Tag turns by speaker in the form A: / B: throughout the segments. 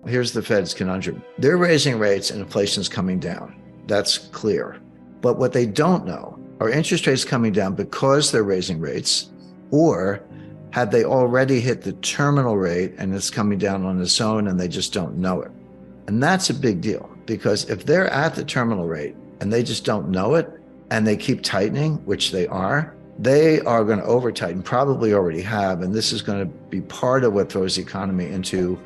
A: Here's the Fed's conundrum. They're raising rates and inflation's coming down. That's clear. But what they don't know are interest rates coming down because they're raising rates, or have they already hit the terminal rate and it's coming down on its own and they just don't know it? And that's a big deal, because if they're at the terminal rate and they just don't know it and they keep tightening, which they are going to over tighten, probably already have. And this is going to be part of what throws the economy into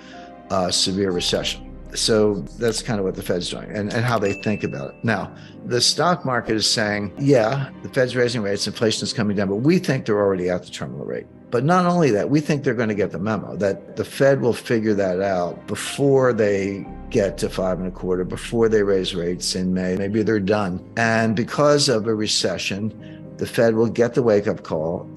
A: a severe recession. So that's kind of what the Fed's doing and how they think about it. Now, the stock market is saying, yeah, the Fed's raising rates, inflation is coming down, but we think they're already at the terminal rate. But not only that, we think they're going to get the memo that the Fed will figure that out before they get to 5.25%, before they raise rates in May. Maybe they're done. And because of a recession, the Fed will get the wake-up call,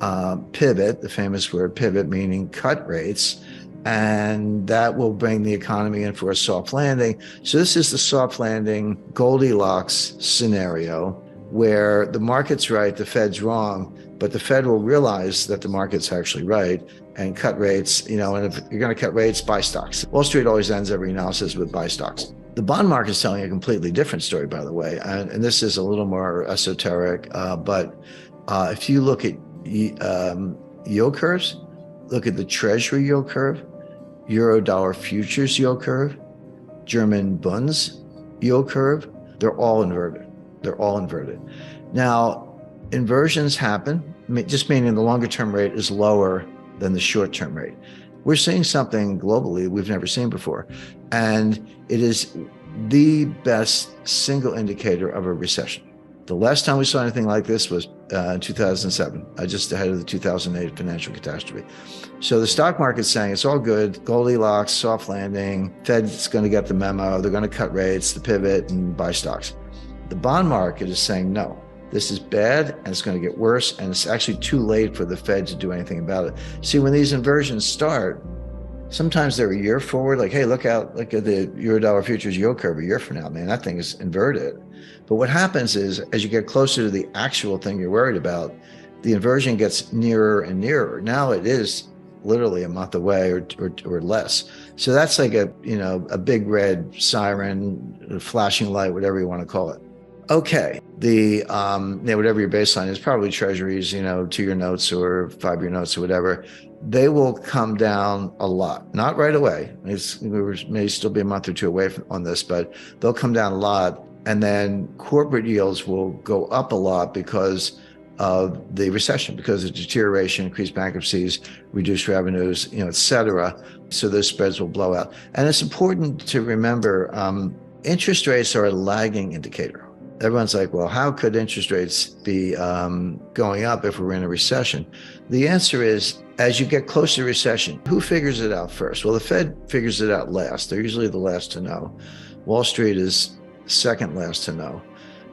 A: pivot, the famous word pivot, meaning cut rates, and that will bring the economy in for a soft landing. So this is the soft landing Goldilocks scenario, where the market's right, the Fed's wrong, but the Fed will realize that the market's actually right and cut rates, and if you're going to cut rates, buy stocks. Wall Street always ends every analysis with buy stocks. The bond market is telling a completely different story, by the way, and this is a little more esoteric, but if you look at yield curves, look at the Treasury yield curve, Euro-dollar futures yield curve, German Bunds yield curve, they're all inverted. They're all inverted. Now, inversions happen, just meaning the longer-term rate is lower than the short-term rate. We're seeing something globally we've never seen before, and it is the best single indicator of a recession. The last time we saw anything like this was in 2007, just ahead of the 2008 financial catastrophe. So the stock market's saying it's all good, Goldilocks, soft landing, Fed's going to get the memo, they're going to cut rates, the pivot, and buy stocks. The bond market is saying, no, this is bad and it's going to get worse, and it's actually too late for the Fed to do anything about it. See, when these inversions start, sometimes they're a year forward, like, hey, look at the Euro-dollar futures yield curve a year from now, man, that thing is inverted. But what happens is, as you get closer to the actual thing you're worried about, the inversion gets nearer and nearer. Now it is literally a month away or less. So that's like a big red siren, flashing light, whatever you want to call it. Okay, whatever your baseline is, probably treasuries, 2-year notes or 5-year notes or whatever, they will come down a lot. Not right away. We may still be a month or two away on this, but they'll come down a lot. And then corporate yields will go up a lot because of the recession, because of deterioration, increased bankruptcies, reduced revenues, et cetera. So those spreads will blow out. And it's important to remember, interest rates are a lagging indicator. Everyone's like, well, how could interest rates be going up if we're in a recession? The answer is, as you get close to recession, who figures it out first? Well, the Fed figures it out last. They're usually the last to know. Wall Street is second last to know.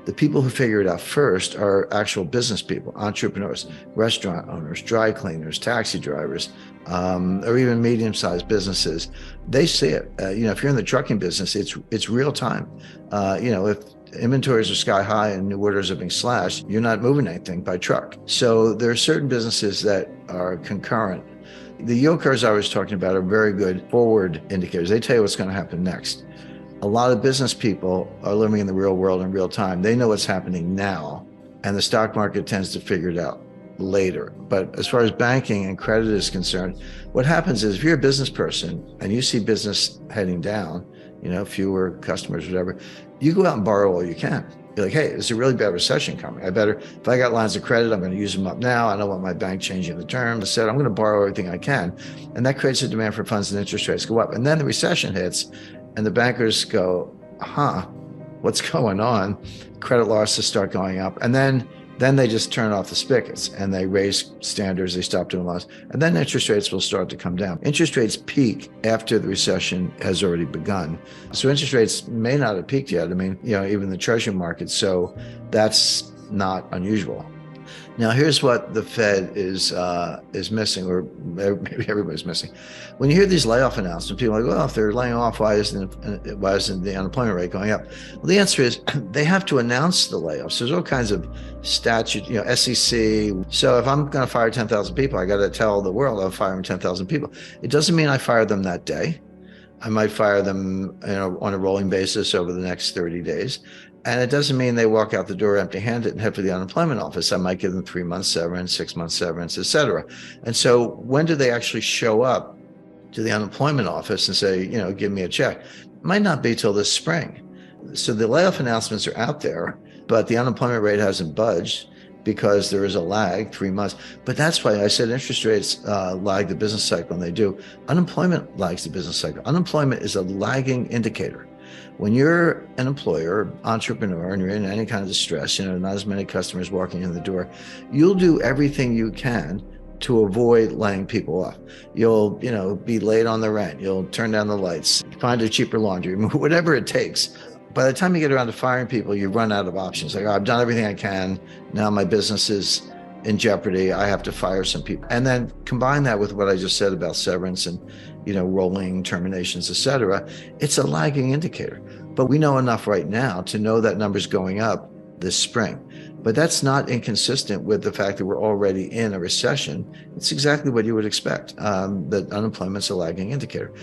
A: The people who figure it out first are actual business people, entrepreneurs, restaurant owners, dry cleaners, taxi drivers, or even medium-sized businesses. They see it. If you're in the trucking business, it's real time. If inventories are sky high and new orders are being slashed, you're not moving anything by truck. So there are certain businesses that are concurrent. The yield curves I was talking about are very good forward indicators. They tell you what's going to happen next. A lot of business people are living in the real world in real time. They know what's happening now, and the stock market tends to figure it out later. But as far as banking and credit is concerned, what happens is, if you're a business person and you see business heading down, fewer customers, whatever, you go out and borrow all you can. You're like, hey, there's a really bad recession coming. If I got lines of credit, I'm going to use them up now. I don't want my bank changing the terms. Instead, I'm going to borrow everything I can. And that creates a demand for funds, and interest rates go up. And then the recession hits, and the bankers go, what's going on? Credit losses start going up. And then they just turn off the spigots and they raise standards, they stop doing loans. And then interest rates will start to come down. Interest rates peak after the recession has already begun. So interest rates may not have peaked yet. Even the treasury market. So that's not unusual. Now, here's what the Fed is missing, or maybe everybody's missing. When you hear these layoff announcements, people are like, well, if they're laying off, why isn't the unemployment rate going up? Well, the answer is they have to announce the layoffs. There's all kinds of statute, SEC. So if I'm going to fire 10,000 people, I got to tell the world I'm firing 10,000 people. It doesn't mean I fire them that day. I might fire them, on a rolling basis over the next 30 days. And it doesn't mean they walk out the door empty-handed and head for the unemployment office. I might give them 3 months severance, 6 months severance, et cetera. And so when do they actually show up to the unemployment office and say, give me a check? It might not be till this spring. So the layoff announcements are out there, but the unemployment rate hasn't budged because there is a lag, 3 months. But that's why I said interest rates lag the business cycle, and they do. Unemployment lags the business cycle. Unemployment is a lagging indicator. When you're an employer, entrepreneur, and you're in any kind of distress, not as many customers walking in the door, you'll do everything you can to avoid laying people off. You'll, be late on the rent. You'll turn down the lights, find a cheaper laundry, whatever it takes. By the time you get around to firing people, you run out of options. Like, I've done everything I can. Now my business is in jeopardy. I have to fire some people. And then combine that with what I just said about severance and, rolling terminations, et cetera. It's a lagging indicator. But we know enough right now to know that number's going up this spring. But that's not inconsistent with the fact that we're already in a recession. It's exactly what you would expect, that unemployment's a lagging indicator.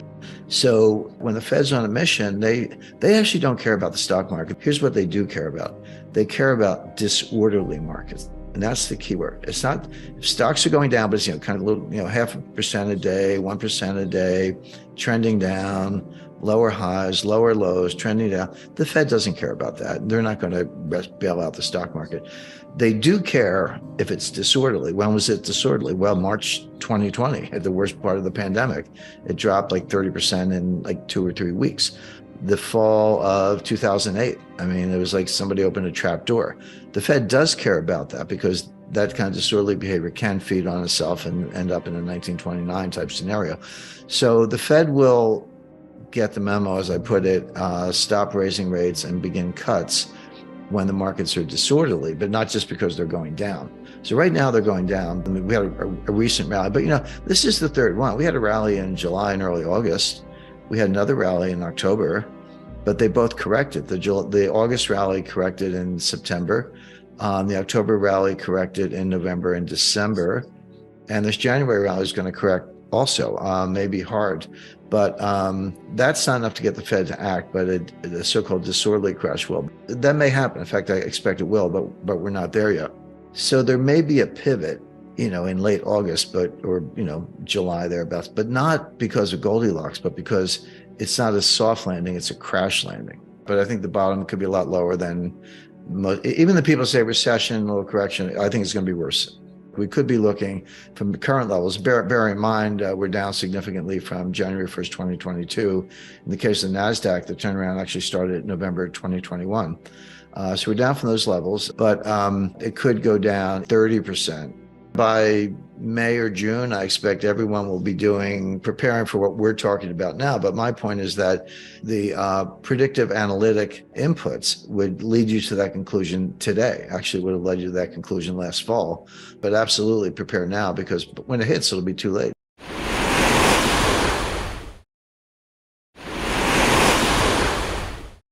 A: So when the Fed's on a mission, they actually don't care about the stock market. Here's what they do care about. They care about disorderly markets. And that's the key word. It's not, if stocks are going down, but it's, kind of little, 0.5% a day, 1% a day, trending down, lower highs, lower lows, trending down. The Fed doesn't care about that. They're not going to bail out the stock market. They do care if it's disorderly. When was it disorderly? Well, March 2020, at the worst part of the pandemic. It dropped like 30% in like 2 or 3 weeks. The fall of 2008, it was like somebody opened a trap door. The Fed does care about that because that kind of disorderly behavior can feed on itself and end up in a 1929 type scenario. So the Fed will get the memo, as I put it, stop raising rates and begin cuts when the markets are disorderly, but not just because they're going down. So right now they're going down. We had a recent rally, but this is the third one. We had a rally in July and early August. We had another rally in October, but they both corrected. The August rally corrected in September. The October rally corrected in November and December. And this January rally is going to correct also, maybe hard. But that's not enough to get the Fed to act, but a so-called disorderly crash will. That may happen. In fact, I expect it will, but we're not there yet. So there may be a pivot, in late August, or July thereabouts, but not because of Goldilocks, but because it's not a soft landing, it's a crash landing. But I think the bottom could be a lot lower than even the people say recession, little correction. I think it's going to be worse. We could be looking from the current levels. Bear in mind, we're down significantly from January 1st, 2022. In the case of the NASDAQ, the turnaround actually started in November 2021. So we're down from those levels, but it could go down 30%. By May or June, I expect everyone will be preparing for what we're talking about now. But my point is that the predictive analytic inputs would lead you to that conclusion today. Actually, would have led you to that conclusion last fall. But absolutely prepare now, because when it hits, it'll be too late.